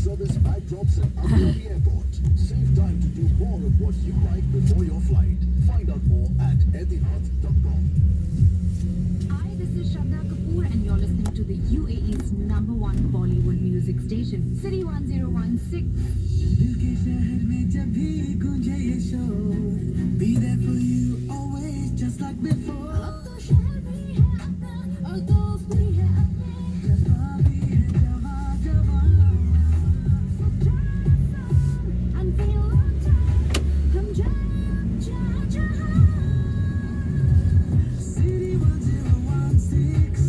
service bag drops at Abu Dhabi Airport. Save time to do more of what you like before your flight. Find out more at etihad.com. Hi, this is Shraddha Kapoor and you're listening to the UAE's #1 Bollywood music station, City 1016. दिल के शहर में जब भी गूंजे ये शोर, be there for you always just like before. अब तो शहर भी है अपना और दोस्त भी है अपने, जहाँ भी है जहाँ जहाँ, so turn us on and feel our time. हम जाएं जहाँ जहाँ. City 1016,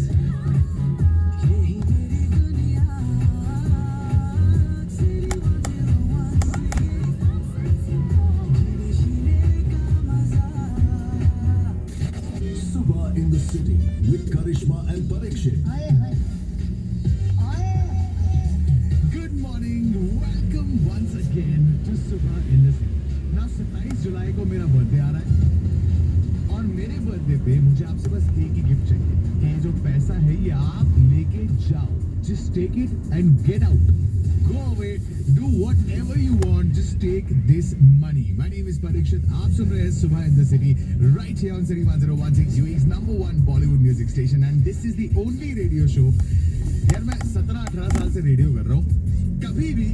यही मेरी दुनिया. City 1016, जीने जीने का मजा. Subha in the city with Karishma and Parikshit. Good morning, welcome once again to Subha in the City. Now 27 जुलाई को मेरा बर्थडे आ रहा है और मेरे बर्थडे पे मुझे आपसे बस एक ही गिफ्ट चाहिए कि ये जो पैसा है ये आप लेके जाओ. Just take it and get out. Go away, do whatever you want, just take this money. My name is Parikshit. आप सुन रहे हैं Subha in the City right here on City 1016, UAE's #1 Bollywood music station, and this is the only radio show. यार मैं 17-18 साल से radio कर रहा हूँ. कभी भी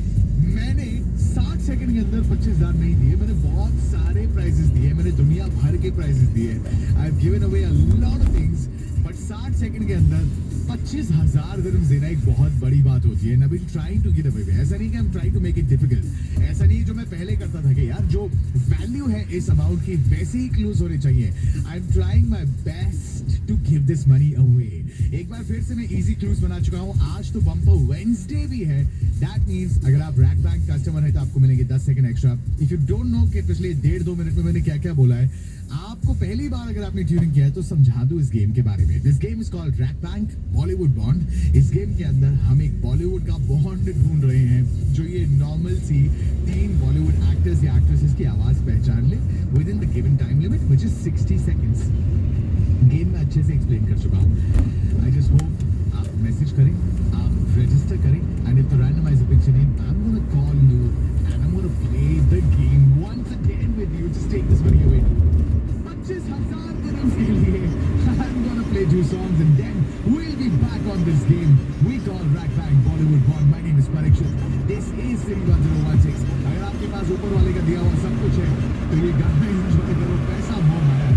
मैंने 60 सेकंड के अंदर 25,000 नहीं दिए. मैंने बहुत सारे प्राइजेस दिए, मैंने दुनिया भर के प्राइजेस दिए. I have given away a lot of things, but 60 second के अंदर 25,000 दिरहम्स देना एक बहुत बड़ी बात होती है. I am trying to give away. ऐसा नहीं कि I am trying to make it difficult. ऐसा नहीं जो मैं पहले करता था कि यार जो वैल्यू है इस अमाउंट की वैसे ही क्लूज होने चाहिए. I am trying my best to give this money away. एक बार फिर से मैं इजी क्लूज बना चुका हूँ. आज तो बम्पर वेडनेसडे भी है. दैट मीन्स अगर आप रैक बैंक कस्टमर है तो आपको मिलेंगे 10 second extra. If you don't know कि पिछले 1.5-2 मिनट में मैंने क्या क्या बोला है, आपको पहली बार अगर आपने ट्यूनिंग किया है तो समझा दूं इस गेम के बारे में. This game is called rack bank Bollywood bond. इस गेम के अंदर हम एक बॉलीवुड का बॉन्ड ढूंढ रहे हैं जो ये नॉर्मल सी 3 बॉलीवुड एक्टर्स या एक्ट्रेसेस की आवाज पहचान ले with in the given time limit which is 60 seconds. Game में अच्छे से एक्सप्लेन कर चुका हूँ. आई जस्ट होप आप मैसेज करें, आप रजिस्टर करें, and if the randomizer picks your name, I am gonna call you and I am gonna play the game once again with you. Just take this money away. 25,000 dirhams के लिए I'm gonna play 2 songs and then we'll be back on this game we call Rack Bang Bollywood Bond. My name is Parikshit. This is City 1016. अगर आपके पास ऊपर वाले का दिया हुआ सब कुछ है तो ये गाना एंजॉय करो. पैसा बहुत आया.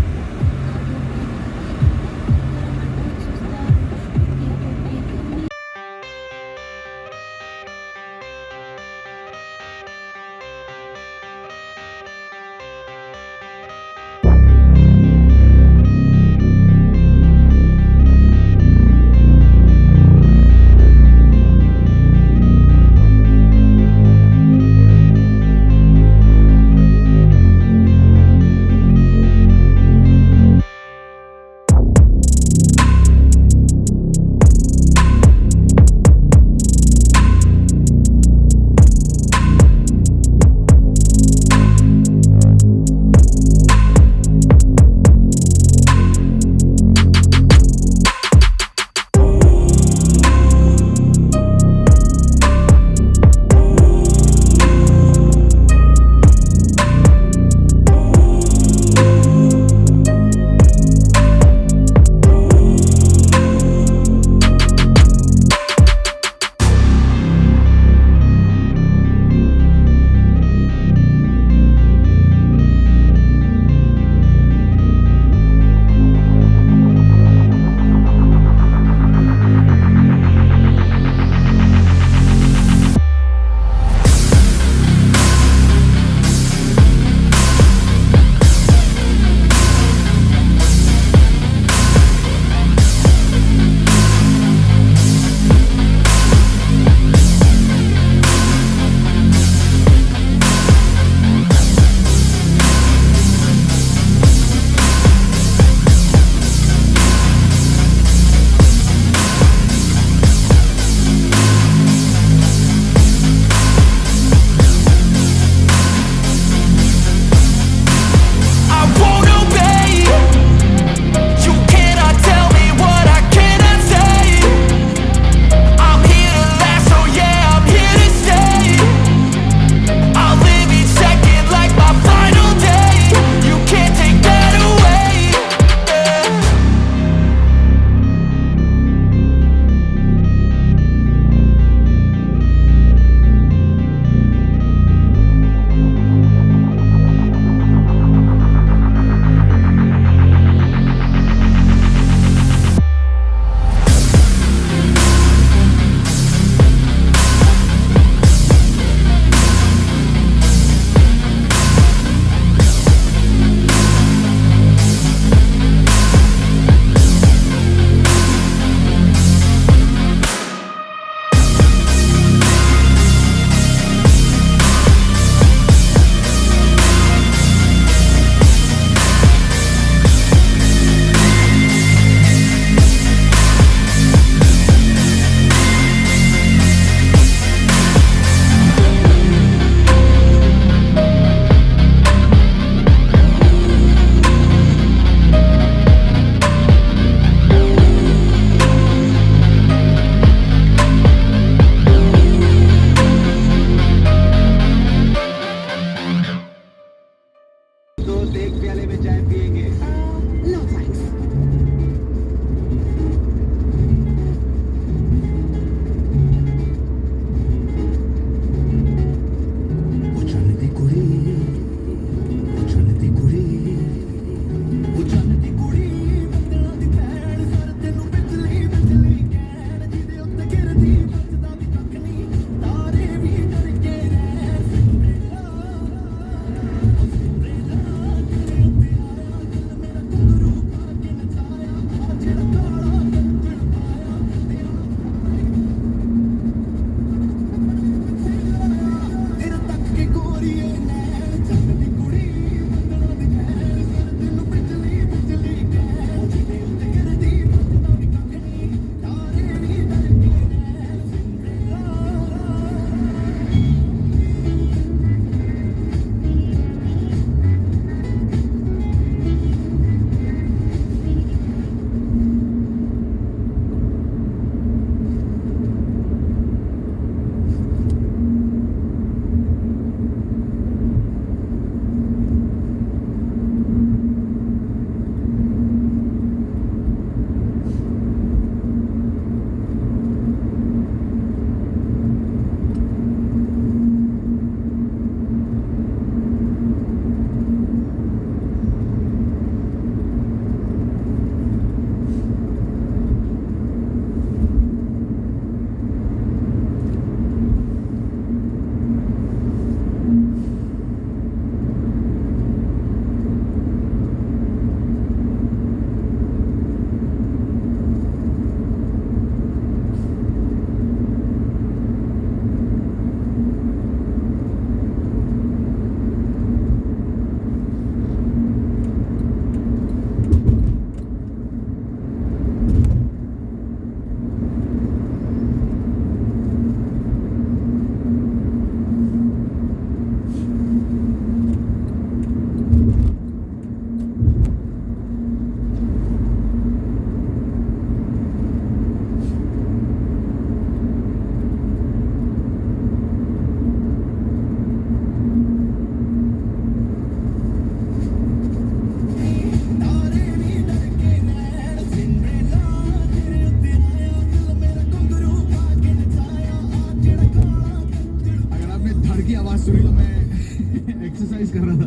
कार की आवाज सुनी तो मैं एक्सरसाइज कर रहा था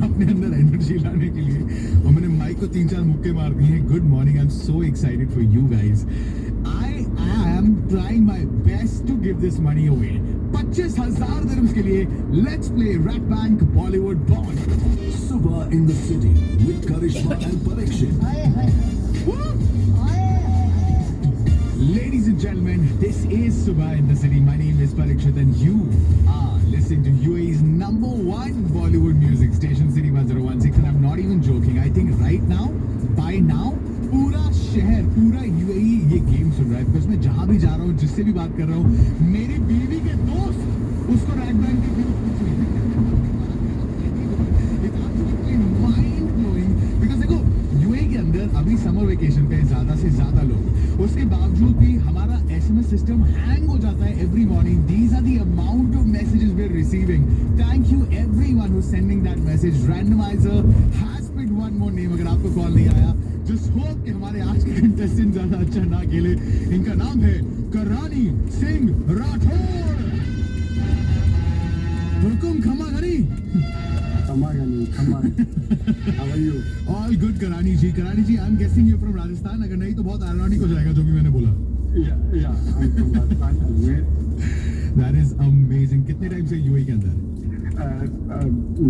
अपने अंदर एनर्जी लाने के लिए, और मैंने माइक को 3-4 मुक्के मार दिए हैं. Good morning, I am so excited for you guys. I am trying my best to give this money away. 25,000 dirhams के लिए let's play rack bank Bollywood bond. Subha in the city with Karishma and Parikshit. Ladies and gentlemen, this is Subha in the city. My name is Parikshit and you are listening to UAE's #1 Bollywood music station, City 1016. And I'm not even joking. I think right now, by now, पूरा शहर, पूरा UAE ये game सुन रहा है. Because मैं जहां भी जा रहा हूँ, जिससे भी बात कर रहा हूँ, मेरी बीवी के दोस्त उसको रैक बैंक के व्यूज पूछ रहे हैं. Mind blowing. बिकॉज देखो UAE के अंदर अभी समर वेकेशन पे ज्यादा से ज्यादा लोग, उसके बावजूद भी हमारा SMS सिस्टम हैंग हो जाता है every morning. These are the amount of messages we are receiving. Thank you everyone who sending that message. Randomizer has picked one more name. अगर आपको कॉल नहीं आया, जस्ट होप कि हमारे आज के कंटेस्टेंट ज्यादा अच्छा ना खेले. इनका नाम है करानी सिंह राठौर. हुकुम खमा Ghani. How are you? All good, करानी जी. करानी जी, I'm guessing you're from Rajasthan. अगर नहीं तो बहुत ironic हो जाएगा जो भी मैंने बोला. Yeah, I'm from Rajasthan, Ajmer. That is amazing. कितने टाइम से UAE के अंदर?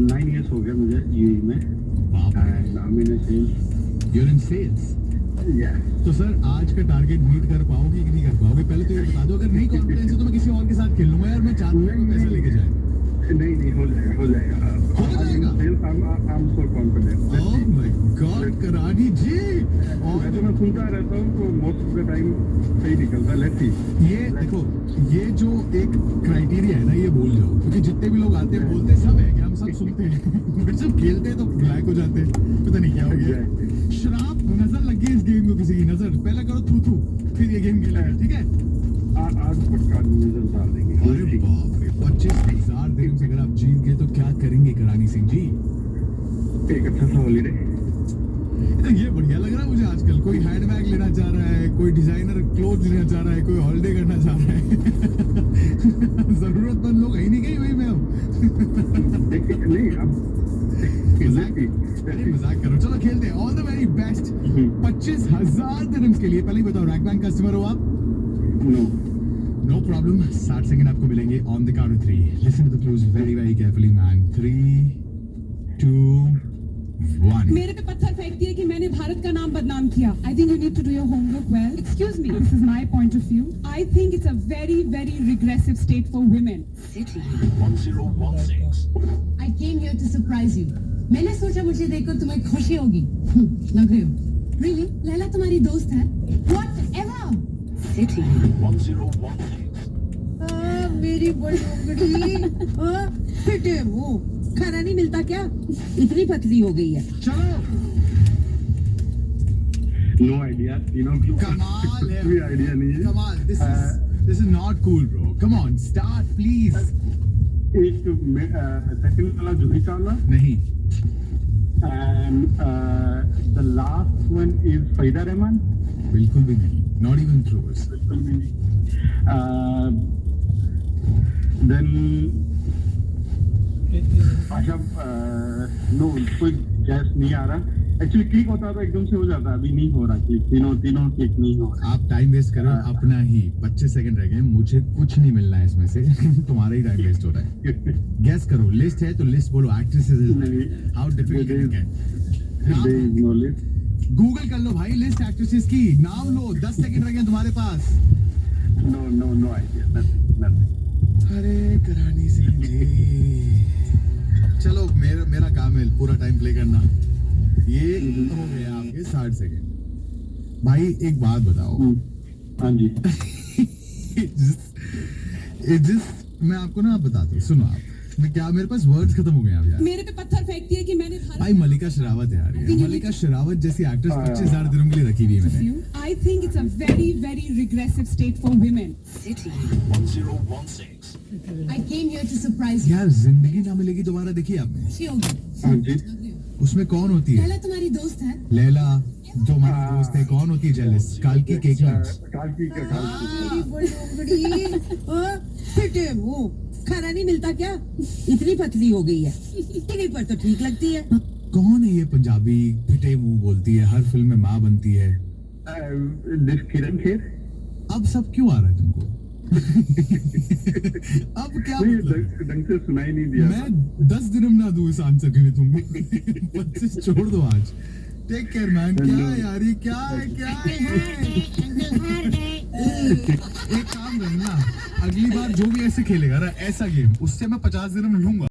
9 years हो गया मुझे UAE में. बाप रे. And I'm in a sales. You're in sales. Yeah. तो सर आज का टारगेट मीट कर पाओगे कि नहीं कर पाओगे? पहले तो ये बता दो. अगर नहीं कॉन्फिडेंस है तो मैं किसी और के साथ खेल लूंगा यार. मैं चाहता हूँ कि पैसा लेके जाए. नहीं हो जाएगा. हो जाएगा? Sales, I'm so confident. Let's Oh see. my God, करानी जी. वैसे मैं सुनता रहता हूँ तो most of the time सही निकलता है. Let's see. ये देखो, ये जो एक क्राइटेरिया है ना, ये भूल जाओ. क्योंकि जितने भी लोग आते हैं बोलते सब है कि हम सब सुनते हैं, फिर जब खेलते हैं तो ब्लैक हो जाते हैं. पता नहीं क्या हो गया. शराब नजर लग गई इस गेम को किसी की. नजर पहले करो थू फिर ये गेम खेलेगा. ठीक है? आज पक्का नजर डाल देंगे. अरे Let's see. बाप रे. 25,000 दिरहम से अगर आप जीत गए तो क्या करेंगे करानी सिंह जी? एक अच्छा सा हॉलीडे. ये बढ़िया लग रहा है मुझे आजकल. कोई हैंडबैग लेना चाह रहा है, कोई डिजाइनर क्लोथ लेना चाह रहा है, कोई हॉलिडे करना चाह रहा है. जरूरतमंद लोग है नहीं गई वही में अब. नहीं अब मजाक करो. चलो खेलते हैं. All the very best. 25,000 dirhams के लिए पहले ही बताओ, रैक बैंक कस्टमर हो आप? No problem. 60 सेकंड आपको मिलेंगे on the count of 3. Listen to the clues very very carefully man. 3, 2, 1. मेरे पे पत्थर फेंक दिए कि मैंने भारत का नाम बदनाम किया. I think you need to do your homework well. Excuse me, this is my point of view. I think it's a very, very regressive state for women. City 1016. I came here to surprise you. मैंने सोचा मुझे देखकर तुम्हें खुशी होगी. लग रही हो. Really? लैला तुम्हारी दोस्त है? Whatever. City 1016. मेरी बड़ी फिटे वो खाना नहीं मिलता क्या? इतनी पतली हो गई है. चलो. No idea. कमाल है. कोई आइडिया नहीं है. कमाल. This is not cool, bro. Come on, start please. एक सेकंड वाला जूही चावला. नहीं. And the last one is Farida Rahman. बिल्कुल भी नहीं. Not even close. बिल्कुल भी नहीं. Then अच्छा नो कोई गैस नहीं आ रहा. एक्चुअली क्लिक होता तो एकदम से हो जाता. अभी नहीं हो रहा क्लिक. तीनों क्लिक नहीं हो रहा. आप टाइम वेस्ट करो अपना ही. 25 सेकंड रह गए. मुझे कुछ नहीं मिलना है इसमें से. तुम्हारा ही टाइम वेस्ट हो रहा है. गैस करो. लिस्ट है तो लिस्ट बोलो. Actresses. How difficult can There is no list. Google कर लो भाई. लिस्ट एक्ट्रेसेस की नाम लो. 10 सेकंड रह गए तुम्हारे पास. No idea. Nothing. अरे करानी सिंह जी. चलो मेरा काम है पूरा टाइम प्ले करना. ये हो गया आपके 60 सेकंड. भाई एक बात बताओ. हाँ जी. मैं आपको ना बताता हूँ. सुनो आप. मैं क्या, मेरे पास वर्ड्स खत्म हो गए अब यार. मेरे पे पत्थर फेंक दिए कि मैंने भारत भाई मलिका शेरावत है यार. ये मलिका शेरावत जैसी एक्ट्रेस 25,000 दिरहम के लिए रखी हुई है मैंने. I think it's a very, very regressive state for women. City 1016. I came here to surprise you. यार जिंदगी ना मिलेगी दोबारा देखी आपने. खुशी होगी. हाँ जी. लग रही हो. उसमें कौन होती है? लैला तुम्हारी दोस्त है? लैला जो हमारी दोस्त है. कौन होती है जेलिस? काल्की केक लंच. काल्की का मेरी बड़ी फिटे वो खाना नहीं मिलता क्या? इतनी पतली हो गई है। टीवी पर तो ठीक लगती है। कौन है ये पंजाबी फिटे मुंह बोलती है, हर फिल्म में माँ बनती है? दिस किरण खेर। अब सब क्यों आ रहा है तुमको? अब क्या नहीं, मतलब? ढंग से सुनाई नहीं दिया। मैं 10 दिन ना दूं इस आंसर के लिए तुमको। 25 छोड़ दो आज। Take care man. क्या है यार, ये क्या है, क्या है? एक काम करना, अगली बार जो भी ऐसे खेलेगा ना ऐसा गेम, उससे मैं 50 दिन लूंगा।